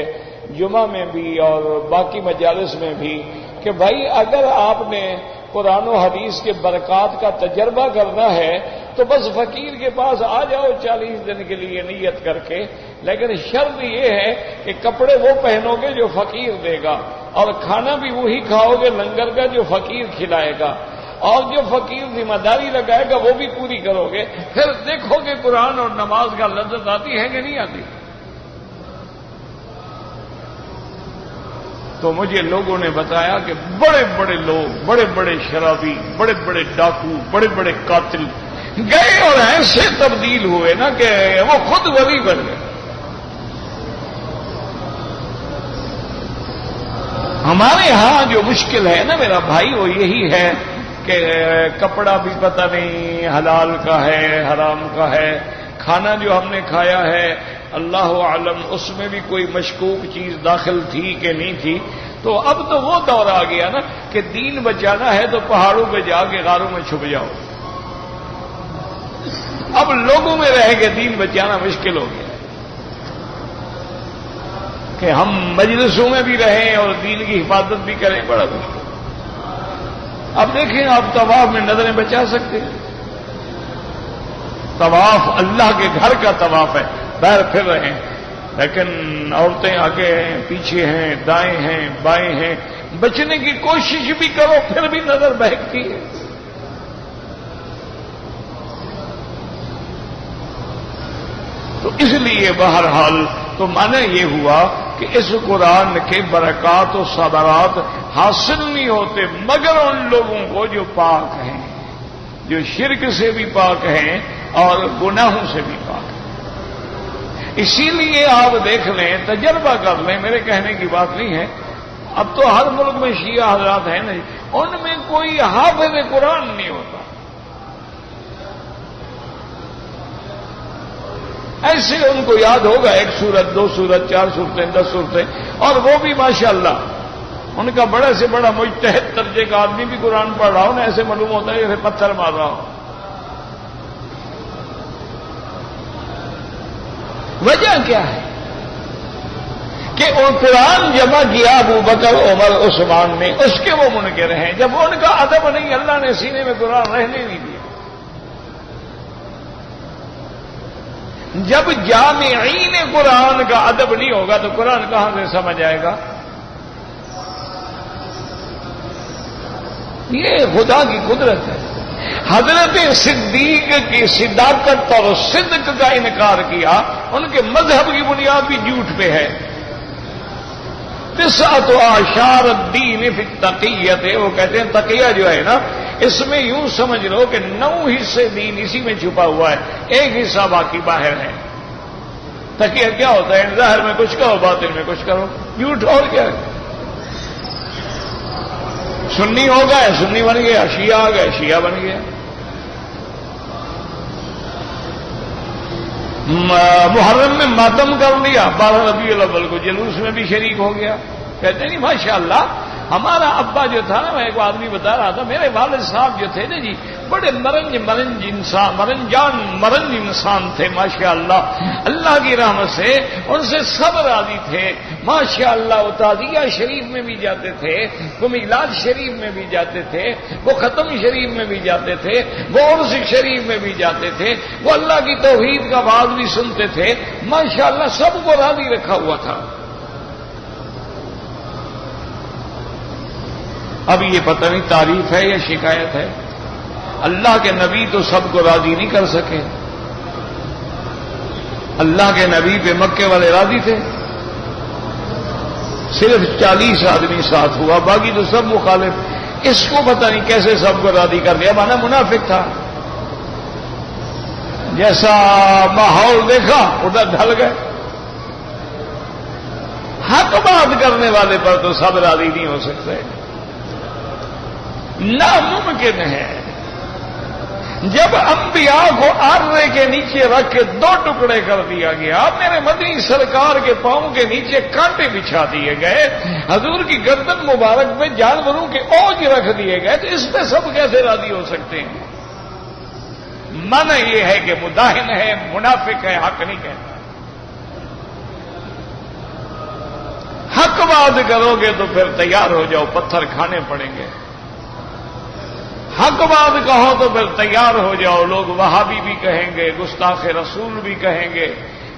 جمعہ میں بھی اور باقی مجالس میں بھی کہ بھائی اگر آپ نے قرآن و حدیث کے برکات کا تجربہ کرنا ہے تو بس فقیر کے پاس آ جاؤ 40 دن کے لیے نیت کر کے، لیکن شرط یہ ہے کہ کپڑے وہ پہنو گے جو فقیر دے گا اور کھانا بھی وہی کھاؤ گے لنگر کا جو فقیر کھلائے گا، اور جو فقیر ذمہ داری لگائے گا وہ بھی پوری کرو گے، پھر دیکھو کہ قرآن اور نماز کا لذت آتی ہے کہ نہیں آتی۔ تو مجھے لوگوں نے بتایا کہ بڑے بڑے لوگ، بڑے بڑے شرابی، بڑے بڑے ڈاکو، بڑے بڑے قاتل گئے اور ایسے تبدیل ہوئے نا کہ وہ خود ولی بن گئے۔ ہمارے ہاں جو مشکل ہے نا میرا بھائی وہ یہی ہے کہ کپڑا بھی پتہ نہیں حلال کا ہے حرام کا ہے، کھانا جو ہم نے کھایا ہے اللہ عالم اس میں بھی کوئی مشکوک چیز داخل تھی کہ نہیں تھی۔ تو اب تو وہ دور آ گیا نا کہ دین بچانا ہے تو پہاڑوں پہ جا کے غاروں میں چھپ جاؤ۔ اب لوگوں میں رہ کے دین بچانا مشکل ہو گیا کہ ہم مجلسوں میں بھی رہیں اور دین کی حفاظت بھی کریں، بڑا مشکل۔ اب دیکھیں آپ طواف میں نظریں بچا سکتے ہیں؟ طواف اللہ کے گھر کا طواف ہے، باہر پھر رہے ہیں، لیکن عورتیں آگے ہیں، پیچھے ہیں، دائیں ہیں، بائیں ہیں، بچنے کی کوشش بھی کرو پھر بھی نظر بہکتی ہے۔ تو اس لیے بہرحال تو معنی یہ ہوا کہ اس قرآن کے برکات و ثمرات حاصل نہیں ہوتے مگر ان لوگوں کو جو پاک ہیں، جو شرک سے بھی پاک ہیں اور گناہوں سے بھی پاک ہیں۔ اسی لیے آپ دیکھ لیں، تجربہ کر لیں، میرے کہنے کی بات نہیں ہے، اب تو ہر ملک میں شیعہ حضرات ہیں نہیں، ان میں کوئی حافظ قرآن نہیں ہوتا۔ ایسے ان کو یاد ہوگا 1 سورت 2 سورت 4 سورتیں 10 سورتیں، اور وہ بھی ماشاءاللہ ان کا بڑے سے بڑا مجتہد درجے کا آدمی بھی قرآن پڑھ رہا ہو نا، ایسے معلوم ہوتا ہے جیسے پتھر مار رہا ہو۔ وجہ کیا ہے کہ وہ قرآن جمع کیا ابو بکر عمر عثمان نے، اس کے وہ منکر ہیں، جب ان کا ادب نہیں اللہ نے سینے میں قرآن رہنے نہیں دیا۔ جب جامعین قرآن کا ادب نہیں ہوگا تو قرآن کہاں سے سمجھ آئے گا؟ یہ خدا کی قدرت ہے۔ حضرت صدیق کی صداقت اور صدق کا انکار کیا، ان کے مذہب کی بنیاد بھی جھوٹ پہ ہے۔ تسعۃ اعشار الدین فی التقیۃ، وہ کہتے ہیں تقیہ جو ہے نا، اس میں یوں سمجھ لو کہ 9 حصے دین اسی میں چھپا ہوا ہے، 1 حصہ باقی باہر ہے۔ تقیہ کیا ہوتا ہے؟ ظاہر میں کچھ کہو باطن میں کچھ کرو، جھوٹ اور کیا ہے؟ سنی ہو گئے سنی بن گیا، شیعہ آ گئے شیعہ بن گیا۔ محرم میں ماتم کر لیا، 12 ربیع الاول کو جلوس میں بھی شریک ہو گیا۔ کہتے نہیں ماشاءاللہ ہمارا ابا جو تھا نا، میں ایک آدمی بتا رہا تھا، میرے والد صاحب جو تھے نا جی، بڑے مرنج انسان تھے ماشاءاللہ، اللہ کی رحمت سے ان سے سب راضی تھے ماشاءاللہ۔ وہ تعزیہ شریف میں بھی جاتے تھے، وہ میلاد شریف میں بھی جاتے تھے، وہ ختم شریف میں بھی جاتے تھے، وہ عرس شریف میں بھی جاتے تھے، وہ اللہ کی توحید کا باز بھی سنتے تھے ماشاءاللہ، سب کو راضی رکھا ہوا تھا۔ اب یہ پتہ نہیں تعریف ہے یا شکایت ہے، اللہ کے نبی تو سب کو راضی نہیں کر سکے۔ اللہ کے نبی پہ مکے والے راضی تھے، صرف 40 آدمی ساتھ ہوا، باقی تو سب مخالف۔ اس کو پتہ نہیں کیسے سب کو راضی کر دیا، مانا منافق تھا، جیسا ماحول دیکھا ادھر ڈھل گئے۔ حق بات کرنے والے پر تو سب راضی نہیں ہو سکتے، ناممکن ہے۔ جب انبیاء کو آرے کے نیچے رکھ کے 2 ٹکڑے کر دیا گیا، میرے مدنی سرکار کے پاؤں کے نیچے کانٹے بچھا دیے گئے، حضور کی گردن مبارک میں جانوروں کے اوج رکھ دیے گئے، تو اس پہ سب کیسے راضی ہو سکتے ہیں؟ من یہ ہے کہ مداہن ہے، منافق ہے، حق نہیں کہتا۔ حق بات کرو گے تو پھر تیار ہو جاؤ، پتھر کھانے پڑیں گے۔ حق بات کہو تو پھر تیار ہو جاؤ، لوگ وہابی بھی کہیں گے، گستاخ رسول بھی کہیں گے،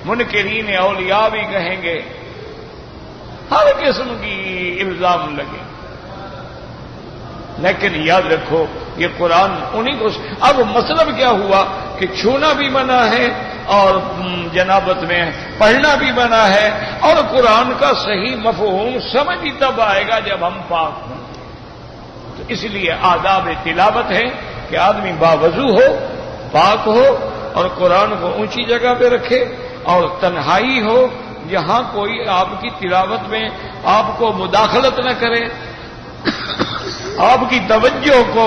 منکرین اولیاء بھی کہیں گے، ہر قسم کی الزام لگے۔ لیکن یاد رکھو یہ قرآن انہیں کو. اب مطلب کیا ہوا کہ چھونا بھی منع ہے اور جنابت میں پڑھنا بھی منع ہے, اور قرآن کا صحیح مفہوم سمجھ ہی تب آئے گا جب ہم پاک ہوں. تو اس لیے آداب تلاوت ہے کہ آدمی باوضو ہو, پاک ہو, اور قرآن کو اونچی جگہ پہ رکھے, اور تنہائی ہو جہاں کوئی آپ کی تلاوت میں آپ کو مداخلت نہ کرے, آپ کی توجہ کو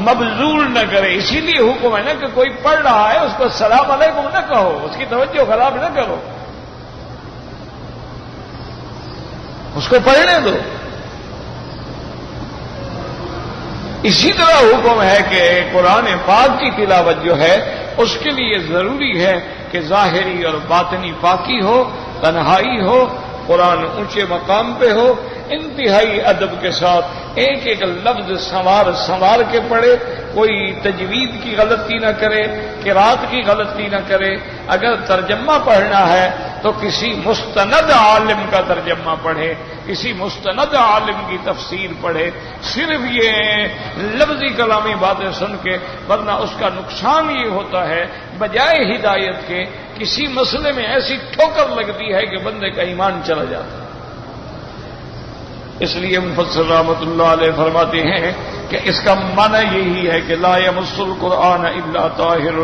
مبذول نہ کرے. اسی لیے حکم ہے نا کہ کوئی پڑھ رہا ہے اس کو السلام علیکم نہ کہو, اس کی توجہ خراب نہ کرو, اس کو پڑھنے دو. اسی طرح حکم ہے کہ قرآن پاک کی تلاوت جو ہے اس کے لیے ضروری ہے کہ ظاہری اور باطنی پاکی ہو, تنہائی ہو, قرآن اونچے مقام پہ ہو, انتہائی ادب کے ساتھ ایک ایک لفظ سنوار کے پڑھے, کوئی تجوید کی غلطی نہ کرے, قرات کی غلطی نہ کرے. اگر ترجمہ پڑھنا ہے تو کسی مستند عالم کا ترجمہ پڑھے, کسی مستند عالم کی تفسیر پڑھے. صرف یہ لفظی کلامی باتیں سن کے, ورنہ اس کا نقصان یہ ہوتا ہے بجائے ہدایت کے کسی مسئلے میں ایسی ٹھوکر لگتی ہے کہ بندے کا ایمان چلا جاتا ہے. اس لیے مفسر رحمۃ اللہ علیہ فرماتے ہیں کہ اس کا معنی یہی ہے کہ لا یمس القرآن الا طاہر.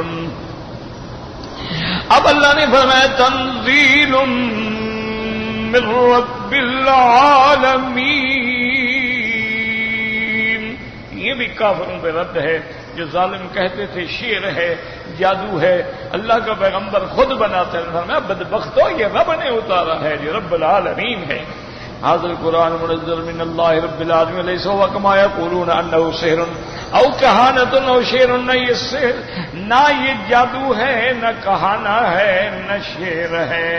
اب اللہ نے فرمایا تنزیل من رب العالمین, یہ بھی کافروں پہ رد ہے جو ظالم کہتے تھے شعر ہے, جادو ہے. اللہ کا پیغمبر خود بناتے ہیں, فرمایا بدبختو یہ رب نے اتارا ہے جو رب العالمین ہے. هذا القرآن منزل من الله رب العالمين ليس هو كما يقولون انه سحر او كهانة او شعر. نہ یہ سحر, نہ یہ جادو ہے, نہ کہانا ہے, نہ شعر ہے.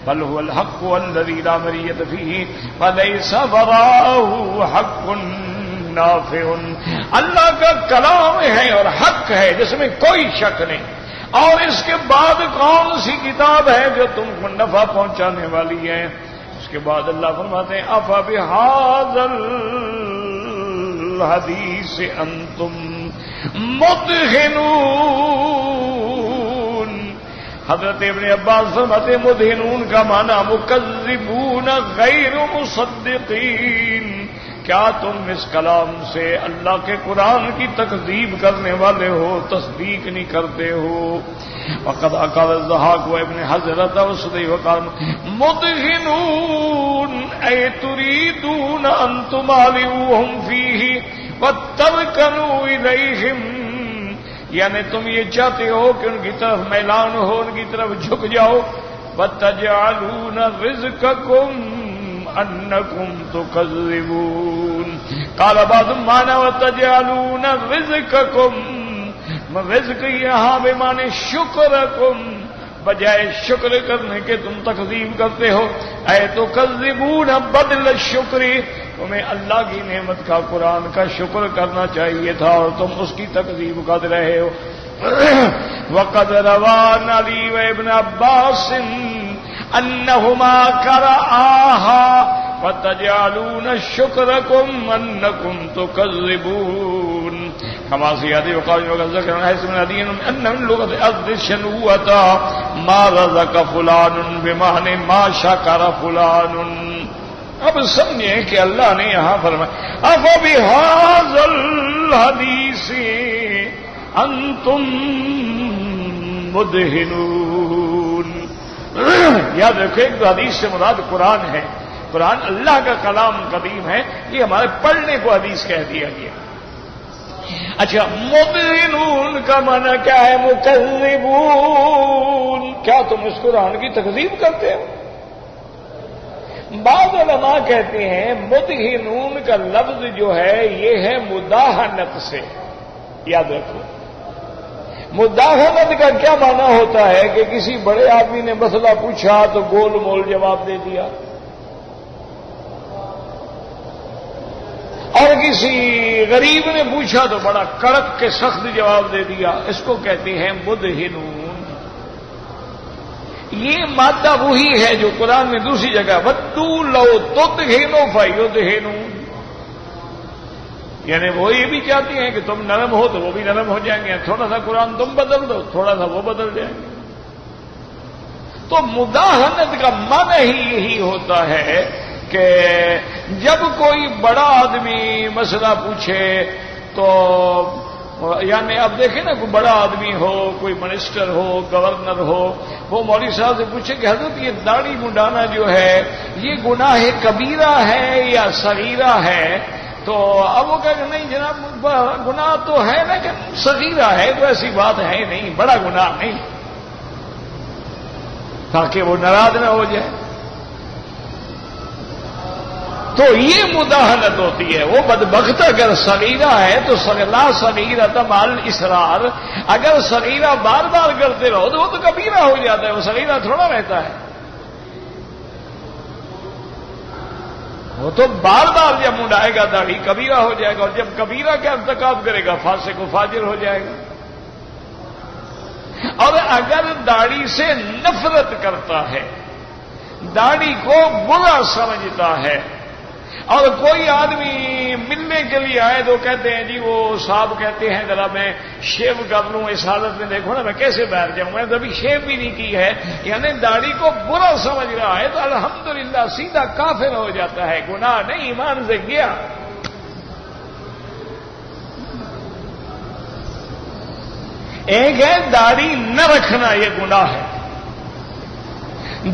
بل هو الحق الذي لا مرية فيه فليس وراءه حق نافع. اللہ کا کلام ہے اور حق ہے جس میں کوئی شک نہیں, اور اس کے بعد کون سی کتاب ہے جو تم کو نفع پہنچانے والی ہے. اس کے بعد اللہ فرماتے ہیں افا بہذا الحدیث انتم مدہنون. حضرت ابن عباس فرماتے ہیں مدہنون کا معنی مکذبون غیر مصدقین. کیا تم اس کلام سے اللہ کے قرآن کی تکذیب کرنے والے ہو, تصدیق نہیں کرتے ہو. وقد اقال الضحاک و ابن حضرت وصدی وقال مدہنون اے تریدون ان تمالئوہم فیہ وترکنوا الیہم, یعنی تم یہ چاہتے ہو کہ ان کی طرف میلان ہو, ان کی طرف جھک جاؤ. وتجعلون رزقکم انکم تکذبون. قال بعض معنی وتجعلون رزقکم, رزق یہاں بے معنی شکرکم, بجائے شکر کرنے کے تم تکذیب کرتے ہو. اے تکذبون بدل الشکری, تمہیں اللہ کی نعمت کا قرآن کا شکر کرنا چاہیے تھا اور تم اس کی تکذیب کر رہے ہو. وقد روان علی و ابن عباس انہما قرآہا فتجعلون شکرکم انکم تکذبون. كما سيأتي وقال ذكر حيث من الدين أن من لغة أرض الشنوة ما رزق فلان بمعنى ما شكر فلان. اب سمجھیں کہ اللہ نے یہاں فرمایا أفبهذا الحديث أنتم مدهنون. یاد رکھو ایک تو حدیث سے مراد قرآن ہے, قرآن اللہ کا کلام قدیم ہے, یہ ہمارے پڑھنے کو حدیث کہہ دیا گیا. اچھا مدہنون کا معنی کیا ہے؟ مکذبون. کیا تم اس قرآن کی تکذیب کرتے ہو؟ بعض علماء کہتے ہیں مدہنون کا لفظ جو ہے یہ ہے مداہنت سے. یاد رکھو مداہنت کا کیا معنی ہوتا ہے کہ کسی بڑے آدمی نے مسئلہ پوچھا تو گول مول جواب دے دیا, اور کسی غریب نے پوچھا تو بڑا کڑک کے سخت جواب دے دیا. اس کو کہتے ہیں مدہنون. یہ مادہ وہی ہے جو قرآن میں دوسری جگہ ودو لو تدہنوا فیدہنون. یعنی وہ یہ بھی چاہتی ہیں کہ تم نرم ہو تو وہ بھی نرم ہو جائیں گے، تھوڑا سا قرآن تم بدل دو تھوڑا سا وہ بدل جائیں گے۔ تو مداہنت کا معنی ہی یہی ہوتا ہے کہ جب کوئی بڑا آدمی مسئلہ پوچھے تو یعنی اب دیکھیں نا، کوئی بڑا آدمی ہو، کوئی منسٹر ہو، گورنر ہو، وہ مولوی صاحب سے پوچھے کہ حضرت یہ داڑھی منڈانا جو ہے یہ گناہ کبیرہ ہے یا صغیرہ ہے؟ تو اب وہ کہا کہ نہیں جناب، گناہ تو ہے لیکن صغیرہ ہے، تو ایسی بات ہے نہیں، بڑا گناہ نہیں، تاکہ وہ ناراض نہ ہو جائے۔ تو یہ مداہنت ہوتی ہے۔ وہ بدبخت اگر صغیرہ ہے تو لا صغیرۃ مع الاصرار، اگر صغیرہ بار بار کرتے رہو تو وہ تو کبیرہ ہو جاتا ہے، وہ صغیرہ تھوڑا رہتا ہے۔ وہ تو بار بار جب منڈائے گا داڑھی کبیرہ ہو جائے گا، اور جب کبیرہ کا ارتکاب کرے گا فاسق و فاجر ہو جائے گا۔ اور اگر داڑھی سے نفرت کرتا ہے، داڑھی کو برا سمجھتا ہے، اور کوئی آدمی ملنے کے لیے آئے تو کہتے ہیں جی وہ صاحب کہتے ہیں ذرا میں شیو کر لوں، اس حالت میں دیکھو نا میں کیسے بیٹھ جاؤں، میں کبھی شیو بھی نہیں کی ہے، یعنی داڑھی کو برا سمجھ رہا ہے، تو الحمدللہ سیدھا کافر ہو جاتا ہے، گناہ نہیں، ایمان سے گیا۔ ایک ہے داڑھی نہ رکھنا، یہ گناہ ہے،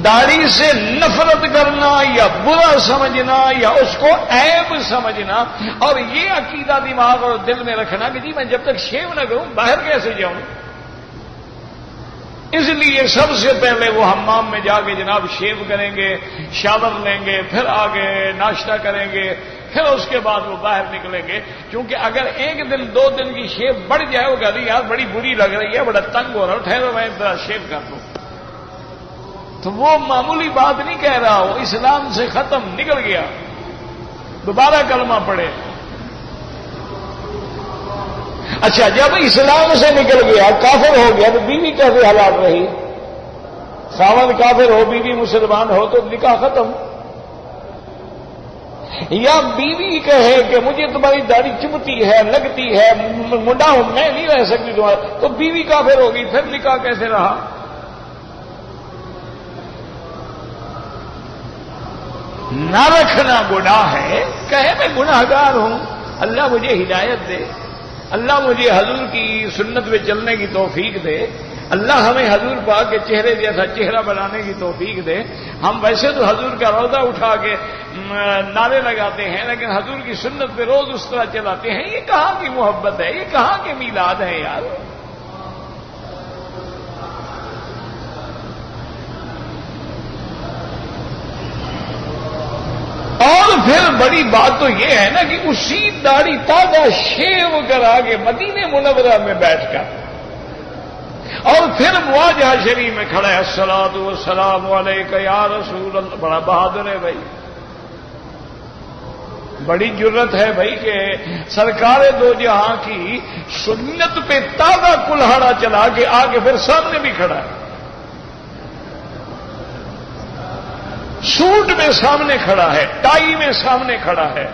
داڑھی سے نفرت کرنا یا برا سمجھنا یا اس کو عیب سمجھنا، اور یہ عقیدہ دماغ اور دل میں رکھنا کہ جی میں جب تک شیو نہ کروں باہر کیسے جاؤں۔ اس لیے سب سے پہلے وہ حمام میں جا کے جناب شیو کریں گے، شاور لیں گے، پھر آگے ناشتہ کریں گے، پھر اس کے بعد وہ باہر نکلیں گے، کیونکہ اگر ایک دن دو دن کی شیو بڑھ جائے وہ کہتے یار بڑی بری لگ رہی ہے، بڑا تنگ ہو رہا ہے، ٹھہرو میں شیو کر دوں، تو وہ معمولی بات نہیں کہہ رہا، وہ اسلام سے ختم نکل گیا، دوبارہ کلمہ پڑھے۔ اچھا جب اسلام سے نکل گیا کافر ہو گیا تو بیوی کیسے حالات رہی؟ خاوند کافر ہو بیوی مسلمان ہو تو نکاح ختم۔ یا بیوی کہے کہ مجھے تمہاری داڑھی چبھتی ہے، لگتی ہے، منڈا ہوں میں نہیں رہ سکتی تمہارا، تو بیوی کافر ہوگی، پھر نکاح کیسے رہا؟ نہ رکھنا گناہ ہے، کہے میں گناہگار ہوں، اللہ مجھے ہدایت دے، اللہ مجھے حضور کی سنت میں چلنے کی توفیق دے، اللہ ہمیں حضور پاک کے چہرے جیسا چہرہ بنانے کی توفیق دے۔ ہم ویسے تو حضور کا روضہ اٹھا کے نعرے لگاتے ہیں، لیکن حضور کی سنت پہ روز اس طرح چلاتے ہیں، یہ کہاں کی محبت ہے، یہ کہاں کے میلاد ہے یار؟ اور پھر بڑی بات تو یہ ہے نا کہ اسی داڑھی تازہ شیو کرا کے مدینے منورہ میں بیٹھ کر اور پھر مواجہہ شریف میں کھڑا ہے الصلاۃ والسلام علیک یا رسول اللہ، بڑا بہادر ہے بھائی، بڑی جرت ہے بھائی کہ سرکار دو جہاں کی سنت پہ تازہ کلہاڑا چلا کے آگے پھر سامنے بھی کھڑا ہے، سوٹ میں سامنے کھڑا ہے، ٹائی میں سامنے کھڑا ہے،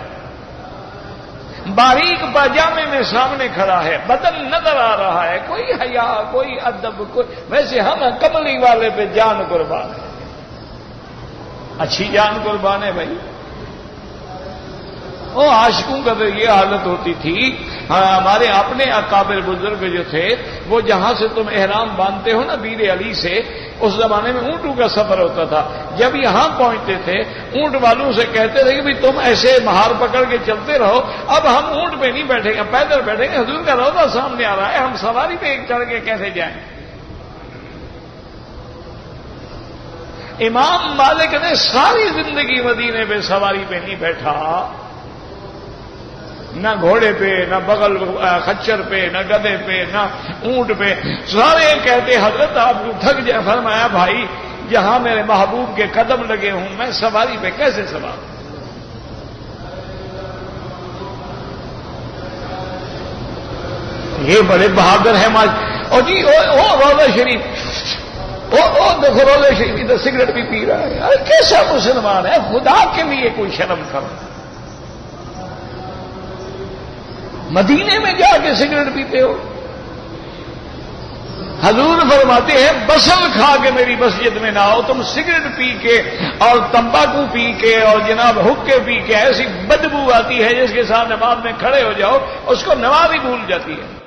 باریک پاجامے میں سامنے کھڑا ہے، بدن نظر آ رہا ہے، کوئی حیا، کوئی ادب، کوئی ویسے ہم کملی والے پہ جان قربان ہے، اچھی جان قربان ہے بھائی۔ وہ عاشقوں کا تو یہ حالت ہوتی تھی، ہمارے اپنے اکابر بزرگ جو تھے وہ جہاں سے تم احرام باندھتے ہو نا بیر علی سے، اس زمانے میں اونٹوں کا سفر ہوتا تھا، جب یہاں پہنچتے تھے اونٹ والوں سے کہتے تھے کہ بھائی تم ایسے مہار پکڑ کے چلتے رہو، اب ہم اونٹ پہ نہیں بیٹھیں گے، پیدل بیٹھیں گے، حضور کا روضہ سامنے آ رہا ہے، ہم سواری پہ ایک چڑھ کے کیسے جائیں؟ امام مالک نے ساری زندگی مدینے پہ سواری پہ نہیں بیٹھا، نہ گھوڑے پہ، نہ بغل خچر پہ، نہ گدے پہ، نہ اونٹ پہ، سارے کہتے حضرت آپ کو تھک جائے، فرمایا بھائی جہاں میرے محبوب کے قدم لگے ہوں میں سواری پہ کیسے سوار؟ یہ بڑے بہادر ہیں اور جی او روضہ شریف، او دیکھو روضہ شریف ادھر سگریٹ بھی پی رہا ہے، ارے کیسا مسلمان ہے، خدا کے لیے کوئی شرم کرو۔ مدینے میں جا کے سگریٹ پیتے ہو؟ حضور فرماتے ہیں بسل کھا کے میری مسجد میں نہ آؤ، تم سگریٹ پی کے اور تمباکو پی کے اور جناب حکے پی کے ایسی بدبو آتی ہے جس کے ساتھ نماز میں کھڑے ہو جاؤ اس کو نماز ہی بھول جاتی ہے۔